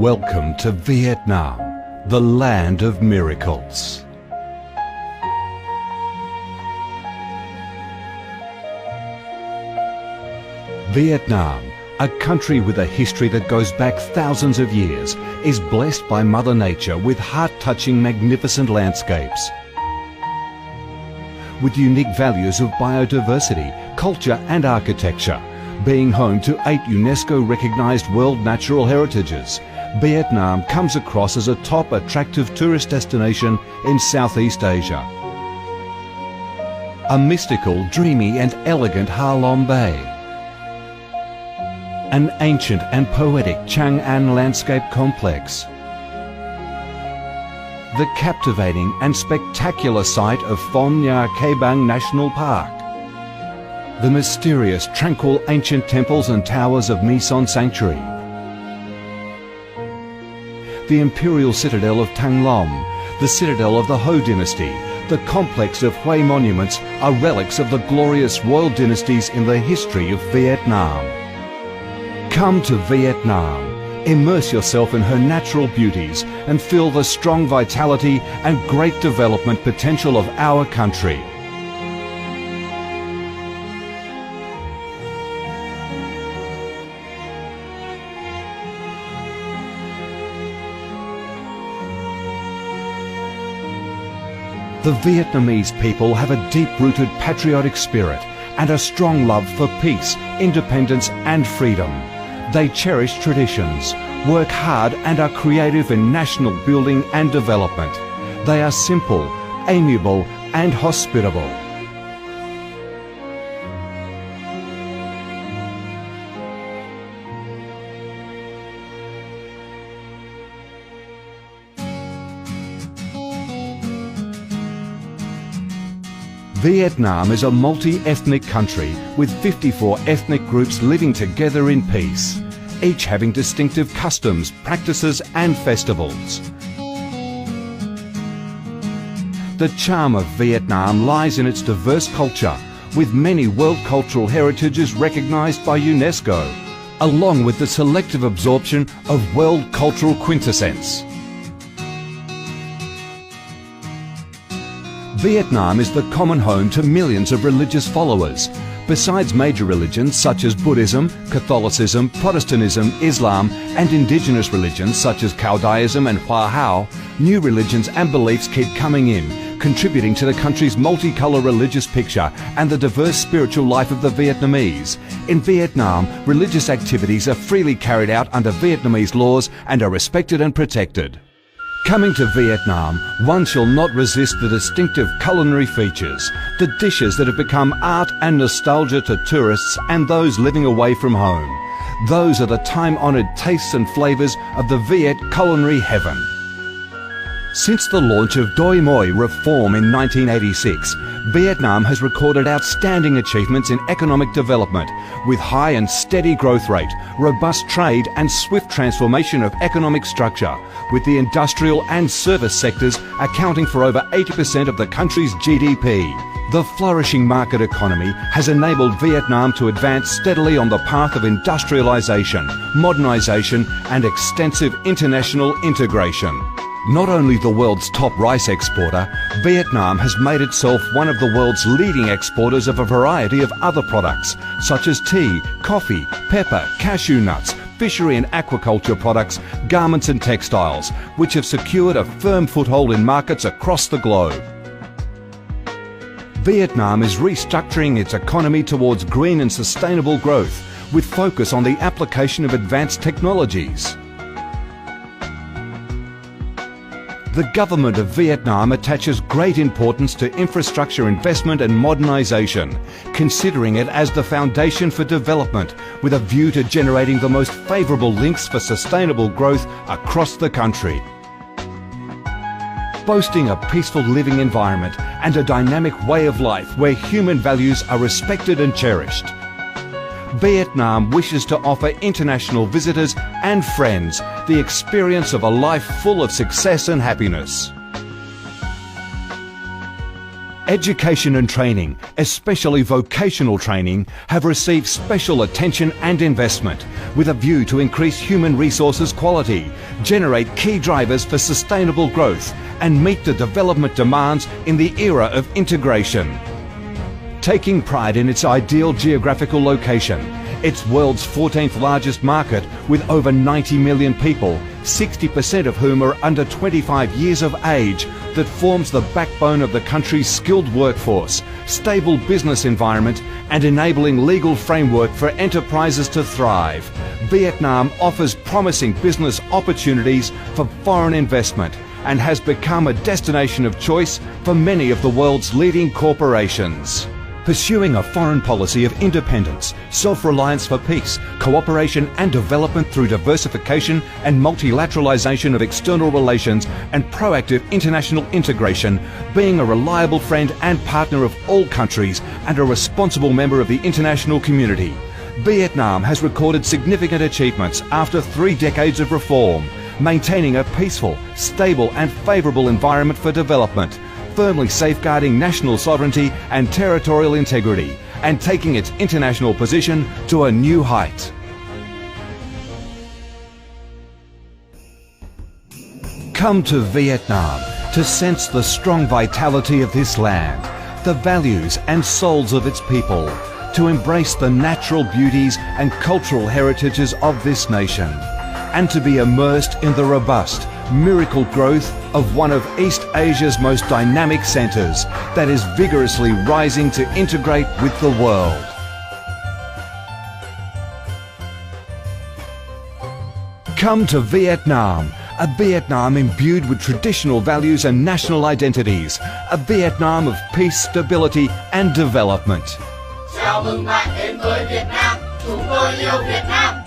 Welcome to Vietnam, the land of miracles. Vietnam, a country with a history that goes back thousands of years, is blessed by Mother Nature with heart-touching, magnificent landscapes. With unique values of biodiversity, culture and architecture, being home to 8 UNESCO-recognised World Natural Heritages, Vietnam comes across as a top attractive tourist destination in Southeast Asia. A mystical, dreamy and elegant Ha Long Bay. An ancient and poetic Chang An landscape complex. The captivating and spectacular site of Phong Nha Ke Bang National Park. The mysterious, tranquil ancient temples and towers of My Son Sanctuary. The imperial citadel of Thăng Long, the citadel of the Ho dynasty, the complex of Hue monuments are relics of the glorious royal dynasties in the history of Vietnam. Come to Vietnam, immerse yourself in her natural beauties and feel the strong vitality and great development potential of our country. The Vietnamese people have a deep-rooted patriotic spirit and a strong love for peace, independence and freedom. They cherish traditions, work hard and are creative in national building and development. They are simple, amiable and hospitable. Vietnam is a multi-ethnic country with 54 ethnic groups living together in peace, each having distinctive customs, practices and festivals. The charm of Vietnam lies in its diverse culture, with many World Cultural Heritages recognised by UNESCO, along with the selective absorption of World Cultural Quintessence. Vietnam is the common home to millions of religious followers. Besides major religions such as Buddhism, Catholicism, Protestantism, Islam and indigenous religions such as Taoism and HUHA, new religions and beliefs keep coming in, contributing to the country's multicolour religious picture and the diverse spiritual life of the Vietnamese. In Vietnam, religious activities are freely carried out under Vietnamese laws and are respected and protected. Coming to Vietnam, one shall not resist the distinctive culinary features, the dishes that have become art and nostalgia to tourists and those living away from home. Those are the time-honoured tastes and flavours of the Viet culinary heaven. Since the launch of Doi Moi reform in 1986, Vietnam has recorded outstanding achievements in economic development, with high and steady growth rate, robust trade and swift transformation of economic structure, with the industrial and service sectors accounting for over 80% of the country's GDP. The flourishing market economy has enabled Vietnam to advance steadily on the path of industrialisation, modernisation and extensive international integration. Not only the world's top rice exporter, Vietnam has made itself one of the world's leading exporters of a variety of other products, such as tea, coffee, pepper, cashew nuts, fishery and aquaculture products, garments and textiles, which have secured a firm foothold in markets across the globe. Vietnam is restructuring its economy towards green and sustainable growth, with focus on the application of advanced technologies. The government of Vietnam attaches great importance to infrastructure investment and modernisation, considering it as the foundation for development, with a view to generating the most favourable links for sustainable growth across the country. Boasting a peaceful living environment and a dynamic way of life where human values are respected and cherished, Vietnam wishes to offer international visitors and friends the experience of a life full of success and happiness. Education and training, especially vocational training, have received special attention and investment, with a view to increase human resources quality, generate key drivers for sustainable growth, and meet the development demands in the era of integration. Taking pride in its ideal geographical location, its world's 14th largest market with over 90 million people, 60% of whom are under 25 years of age, that forms the backbone of the country's skilled workforce, stable business environment, and enabling legal framework for enterprises to thrive. Vietnam offers promising business opportunities for foreign investment and has become a destination of choice for many of the world's leading corporations. Pursuing a foreign policy of independence, self-reliance for peace, cooperation and development through diversification and multilateralization of external relations and proactive international integration, being a reliable friend and partner of all countries and a responsible member of the international community. Vietnam has recorded significant achievements after 3 decades of reform, maintaining a peaceful, stable and favourable environment for development, firmly safeguarding national sovereignty and territorial integrity, and taking its international position to a new height. Come to Vietnam to sense the strong vitality of this land, the values and souls of its people, to embrace the natural beauties and cultural heritages of this nation, and to be immersed in the robust, miracle growth of one of East Asia's most dynamic centres that is vigorously rising to integrate with the world. Come to Vietnam, a Vietnam imbued with traditional values and national identities, a Vietnam of peace, stability and development. Chào mừng bạn đến với Việt Nam, chúng tôi yêu Việt Nam.